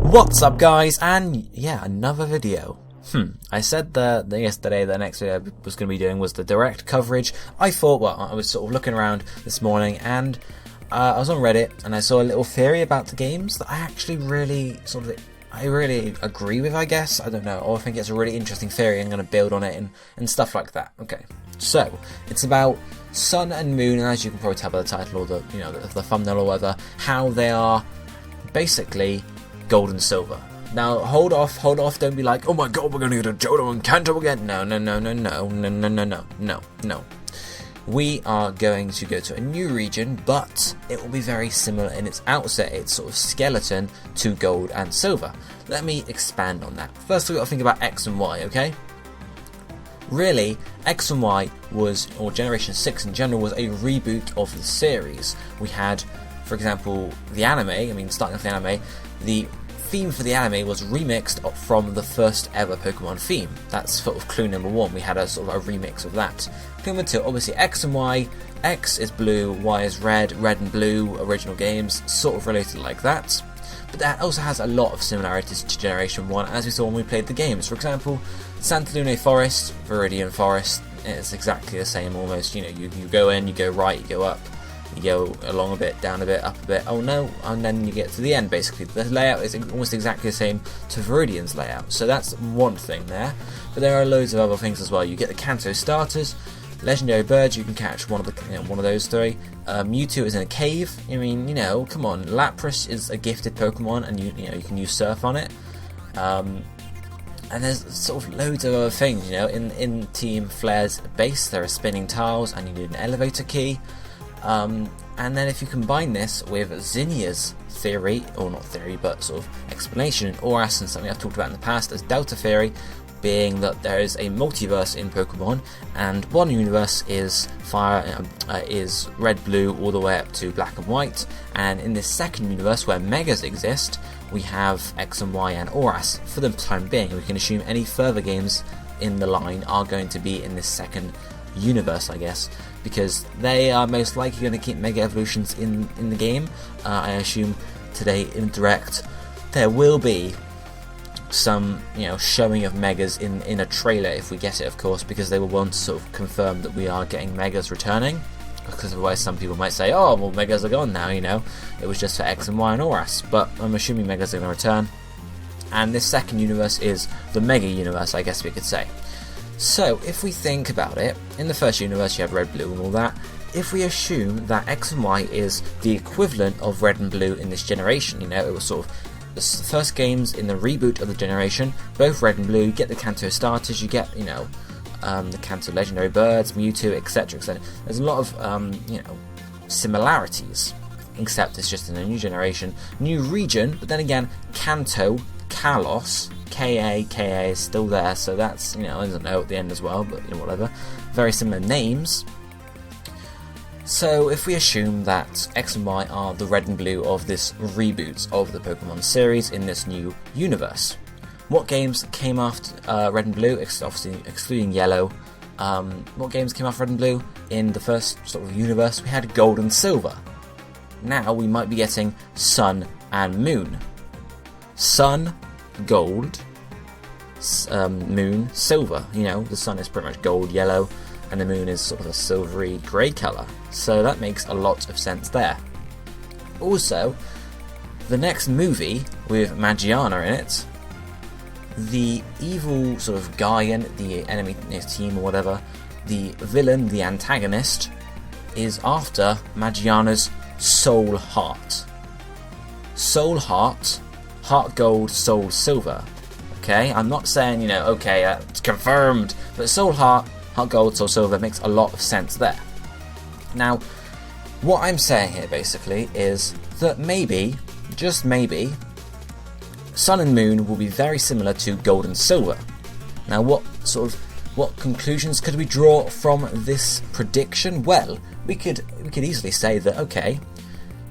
What's up guys, and yeah, another video. I said that yesterday the next video I was going to be doing was the direct coverage. I thought, well, I was sort of looking around this morning and I was on Reddit and I saw a little theory about the games that I actually really I really agree with, I guess. I don't know, or I think it's a really interesting theory and I'm going to build on it and stuff like that. Okay, so it's about Sun and Moon, and as you can probably tell by the title or the thumbnail or whatever, how they are basically gold and silver. Now, hold off, don't be like, oh my god, we're going to get a Johto and Kanto again. No. We are going to go to a new region, but it will be very similar in its outset, its sort of skeleton, to gold and silver. Let me expand on that. First, we've got to think about X and Y, okay? Really, X and Y was, or Generation 6 in general, was a reboot of the series. We had, for example, the anime, starting off the anime, the theme for the anime was remixed from the first ever Pokemon theme. That's sort of clue number one. We had a sort of a remix of that. Clue number two, obviously X and Y. X is blue, Y is red, red and blue, original games, sort of related like that. But that also has a lot of similarities to Generation 1, as we saw when we played the games. For example, Santalune Forest, Viridian Forest, it's exactly the same almost. You know, you go in, you go right, you go up. You go along a bit, down a bit, up a bit, oh no, and then you get to the end basically. The layout is almost exactly the same to Viridian's layout, so that's one thing there. But there are loads of other things as well. You get the Kanto starters, legendary birds, you can catch one of those three. Mewtwo is in a cave. Come on, Lapras is a gifted Pokemon, and you can use Surf on it. And there's sort of loads of other things. In Team Flare's base, there are spinning tiles, and you need an elevator key. And then if you combine this with Zinnia's theory, or not theory, but sort of explanation in Oras, and something I've talked about in the past as Delta theory, being that there is a multiverse in Pokemon, and one universe is is red, blue, all the way up to black and white, and in this second universe where Megas exist, we have X and Y and Oras for the time being. We can assume any further games in the line are going to be in this second universe, I guess, because they are most likely going to keep Mega Evolutions in the game. I assume today in Direct there will be some showing of Megas in a trailer, if we get it, of course, because they will want to sort of confirm that we are getting Megas returning, because otherwise some people might say, oh well, Megas are gone now, it was just for X and Y and Oras. But I'm assuming Megas are going to return, and this second universe is the Mega Universe, I guess we could say. So, if we think about it, in the first universe you have red, blue and all that. If we assume that X and Y is the equivalent of red and blue in this generation, it was sort of the first games in the reboot of the generation, both red and blue, you get the Kanto starters, you get, the Kanto legendary birds, Mewtwo, etc, etc. There's a lot of, similarities, except it's just in a new generation, new region, but then again, Kanto, Kalos, KA is still there, so that's, there's a note at the end as well, but whatever. Very similar names. So if we assume that X and Y are the red and blue of this reboot of the Pokemon series in this new universe, what games came after red and blue, obviously excluding yellow, what games came after red and blue in the first sort of universe? We had gold and silver. Now we might be getting Sun and Moon. Sun, gold, Moon, silver. The sun is pretty much gold, yellow, and the moon is sort of a silvery grey colour. So that makes a lot of sense there. Also, the next movie with Magiana in it, the evil sort of guy in the enemy team or whatever, the villain, the antagonist, is after Magiana's soul heart. Soul heart, heart gold, soul silver. Okay, I'm not saying, okay, it's confirmed, but soul heart, heart gold, soul silver makes a lot of sense there. Now, what I'm saying here basically is that maybe, just maybe, Sun and Moon will be very similar to gold and silver. Now, what conclusions could we draw from this prediction? Well, we could easily say that, okay,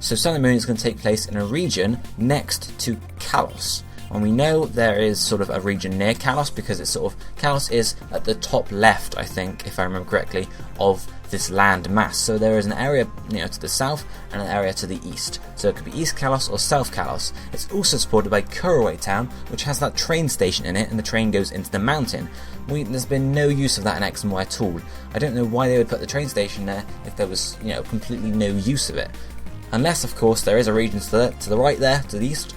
so Sun and Moon is going to take place in a region next to Kalos. And we know there is sort of a region near Kalos, because it's Kalos is at the top left, I think, if I remember correctly, of this land mass. So there is an area to the south and an area to the east. So it could be East Kalos or South Kalos. It's also supported by Kuroe Town, which has that train station in it, and the train goes into the mountain. There's been no use of that in X and Y at all. I don't know why they would put the train station there if there was completely no use of it. Unless, of course, there is a region to the right there, to the east,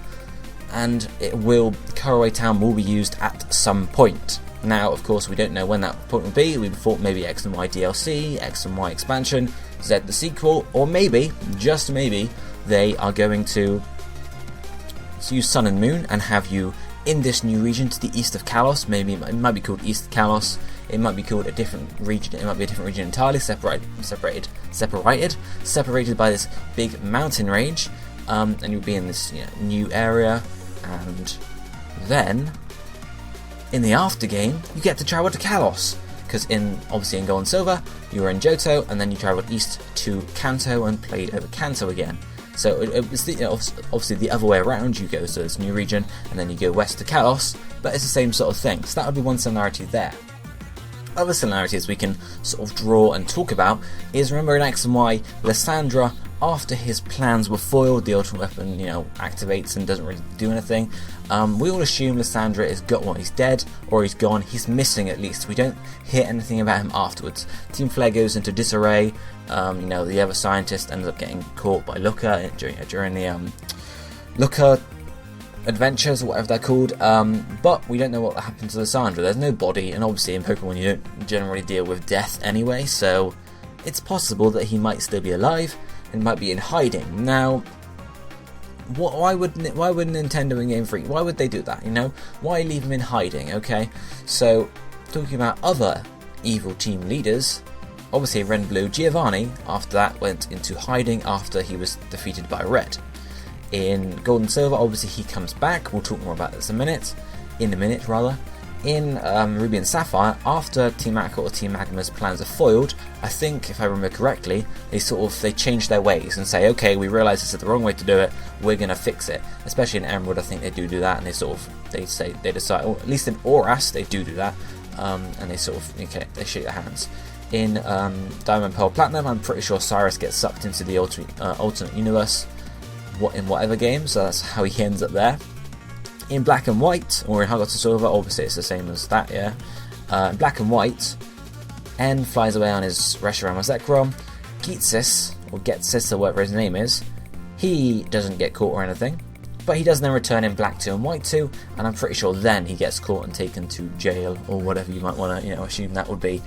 and Kuroe Town will be used at some point. Now, of course, we don't know when that point will be. We thought maybe X and Y DLC, X and Y expansion, Z the sequel, or maybe, just maybe, they are going to use Sun and Moon and have you in this new region to the east of Kalos. Maybe it might be called East Kalos. It might be called a different region. It might be a different region entirely, separated by this big mountain range, and you'll be in this new area. And then in the after game, you get to travel to Kalos, because obviously in Gold and Silver, you were in Johto, and then you travelled east to Kanto and played over Kanto again. So it was obviously the other way around. You go to this new region, and then you go west to Kalos, but it's the same sort of thing. So that would be one similarity there. Other similarities we can sort of draw and talk about is, remember in X and Y, Lysandre, after his plans were foiled, the ultimate weapon, activates and doesn't really do anything. We all assume Lysandre he's dead, or he's gone. He's missing at least. We don't hear anything about him afterwards. Team Flare goes into disarray. The other scientist ends up getting caught by Looker during the Looker adventures, or whatever they're called, but we don't know what happened to Lysandre. There's no body, and obviously in Pokemon you don't generally deal with death anyway, so it's possible that he might still be alive and might be in hiding. Now, why would Nintendo in Game Freak, why would they do that, Why leave him in hiding, okay? So, talking about other evil team leaders, obviously Red and Blue, Giovanni, after that, went into hiding after he was defeated by Red. In Gold and Silver, obviously he comes back. We'll talk more about this in a minute. In Ruby and Sapphire, after Team Aqua or Team Magma's plans are foiled, I think, if I remember correctly, they change their ways and say, okay, we realise this is the wrong way to do it, we're going to fix it. Especially in Emerald, I think they do that, and they decide, or at least in Oras, they do that, and they they shake their hands. In Diamond, Pearl, Platinum, I'm pretty sure Cyrus gets sucked into the alternate universe in whatever game, so that's how he ends up there. In Black and White, or in Heart Gold and Silver, obviously it's the same as that, yeah. In Black and White, N flies away on his Reshiram Zekrom. Getsis, or whatever his name is, he doesn't get caught or anything, but he does then return in Black 2 and White 2, and I'm pretty sure then he gets caught and taken to jail, or whatever you might want to assume that would be.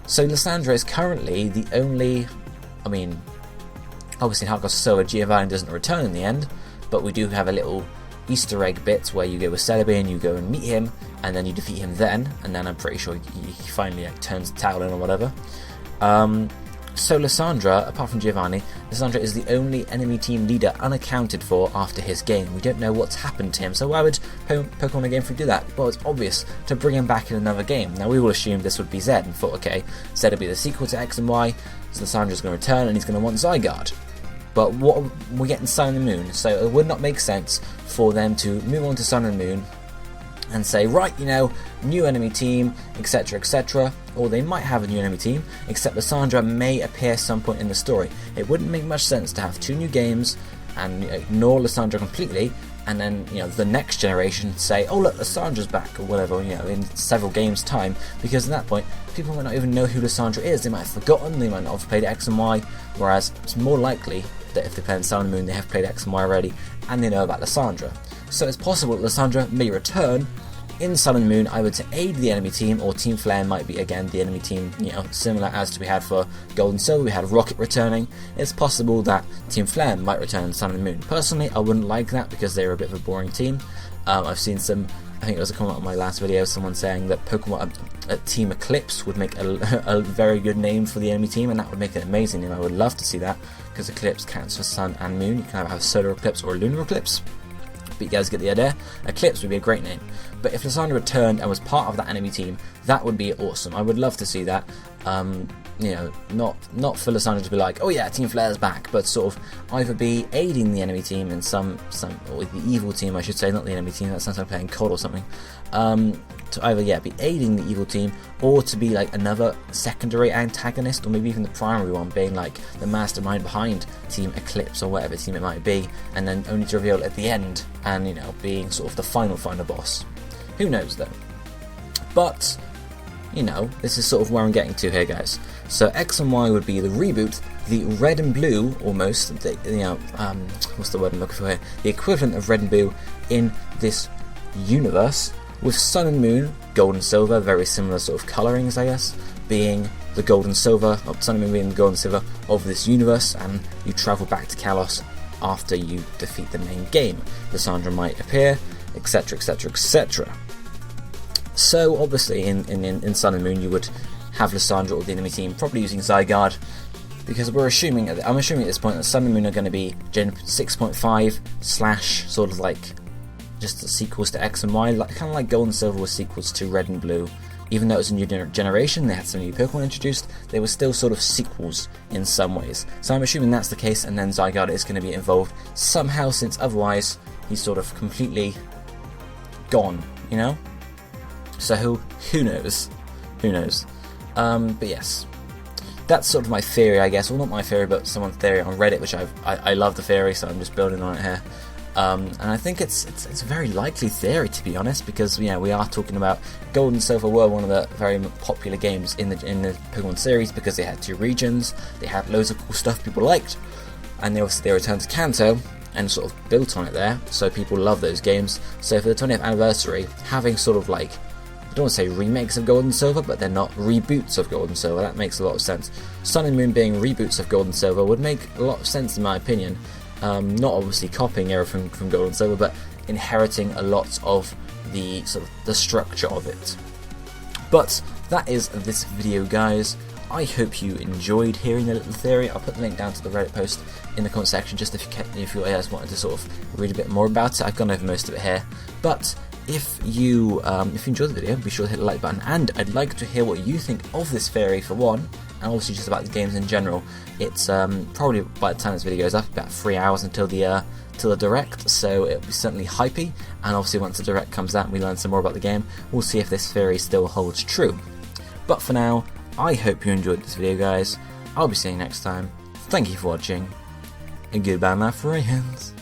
So Lysandre is currently the only, obviously in Heart Gold and Silver, Giovanni doesn't return in the end, but we do have a little Easter egg bit where you go with Celebi and you go and meet him, and then you defeat him then, and then I'm pretty sure he finally turns the towel in or whatever. So Lysandre, apart from Giovanni, Lysandre is the only enemy team leader unaccounted for after his game. We don't know what's happened to him, so why would Pokemon Game Freak do that? Well, it's obvious, to bring him back in another game. Now we all assumed this would be Z, and thought, okay, Z would be the sequel to X and Y, so Lysandre's going to return and he's going to want Zygarde. But we're getting Sun and Moon, so it would not make sense for them to move on to Sun and Moon and say, right, new enemy team, etc, etc, or they might have a new enemy team, except Lysandre may appear some point in the story. It wouldn't make much sense to have two new games and ignore Lysandre completely, and then the next generation say, oh look, Lysandre's back, or whatever, in several games time, because at that point people might not even know who Lysandre is. They might have forgotten, they might not have played X and Y, whereas it's more likely that if they play in Sun and Moon they have played X and Y already and they know about Lysandre. So it's possible that Lysandre may return in Sun and Moon, either to aid the enemy team, or Team Flare might be again the enemy team, similar as we had for Gold and Silver. We had Rocket returning. It's possible that Team Flare might return in Sun and Moon. Personally, I wouldn't like that because they're a bit of a boring team. I've seen I think it was a comment on my last video, someone saying that Pokemon Team Eclipse would make a very good name for the enemy team, and that would make it amazing, and I would love to see that, because Eclipse counts for Sun and Moon. You can either have Solar Eclipse or Lunar Eclipse, but you guys get the idea. Eclipse would be a great name. But if Lysandre returned and was part of that enemy team, that would be awesome. I would love to see that. You know, not for Lysandre to be like, oh yeah, Team Flare's back, but sort of either be aiding the enemy team in or the evil team, I should say, not the enemy team. That sounds like playing COD or something. To either be aiding the evil team, or to be like another secondary antagonist, or maybe even the primary one, being like the mastermind behind Team Eclipse or whatever team it might be, and then only to reveal it at the end, and you know, being sort of the final boss. Who knows though? But you know, this is sort of where I'm getting to here, guys. So X and Y would be the reboot, the red and blue, almost, what's the word I'm looking for here? The equivalent of red and blue in this universe, with Sun and Moon, gold and silver, very similar sort of colourings, I guess, being the gold and silver, Sun and Moon being the gold and silver of this universe, and you travel back to Kalos after you defeat the main game. Lysandre might appear, etc, etc, etc. So obviously in Sun and Moon you would have Lysandre or the enemy team probably using Zygarde, because I'm assuming at this point that Sun and Moon are going to be Gen 6.5 / sort of like just the sequels to X and Y, kind of like Gold and Silver were sequels to Red and Blue. Even though it was a new generation, they had some new Pokemon introduced, they were still sort of sequels in some ways. So I'm assuming that's the case, and then Zygarde is going to be involved somehow, since otherwise he's sort of completely gone, you know? So who knows? Who knows? But yes, that's sort of my theory, I guess. Well, not my theory, but someone's theory on Reddit, which I love the theory, so I'm just building on it here. And I think it's a very likely theory, to be honest, because we are talking about Gold and Silver were one of the very popular games in the Pokemon series, because they had 2 regions, they had loads of cool stuff people liked, and they returned to Kanto and sort of built on it there, so people love those games. So for the 20th anniversary, having sort of like, I don't want to say remakes of Gold and Silver, but they're not reboots of Gold and Silver. That makes a lot of sense. Sun and Moon being reboots of Gold and Silver would make a lot of sense in my opinion. Not obviously copying everything from Gold and Silver, but inheriting a lot of the sort of the structure of it. But that is this video, guys. I hope you enjoyed hearing the little theory. I'll put the link down to the Reddit post in the comment section, just if you guys wanted to sort of read a bit more about it. I've gone over most of it here, but if you enjoyed the video, be sure to hit the like button, and I'd like to hear what you think of this theory for one, and obviously just about the games in general. It's probably, by the time this video goes up, about 3 hours until the direct, so it'll be certainly hypey, and obviously once the direct comes out and we learn some more about the game, we'll see if this theory still holds true. But for now, I hope you enjoyed this video, guys. I'll be seeing you next time. Thank you for watching, and goodbye, my friends.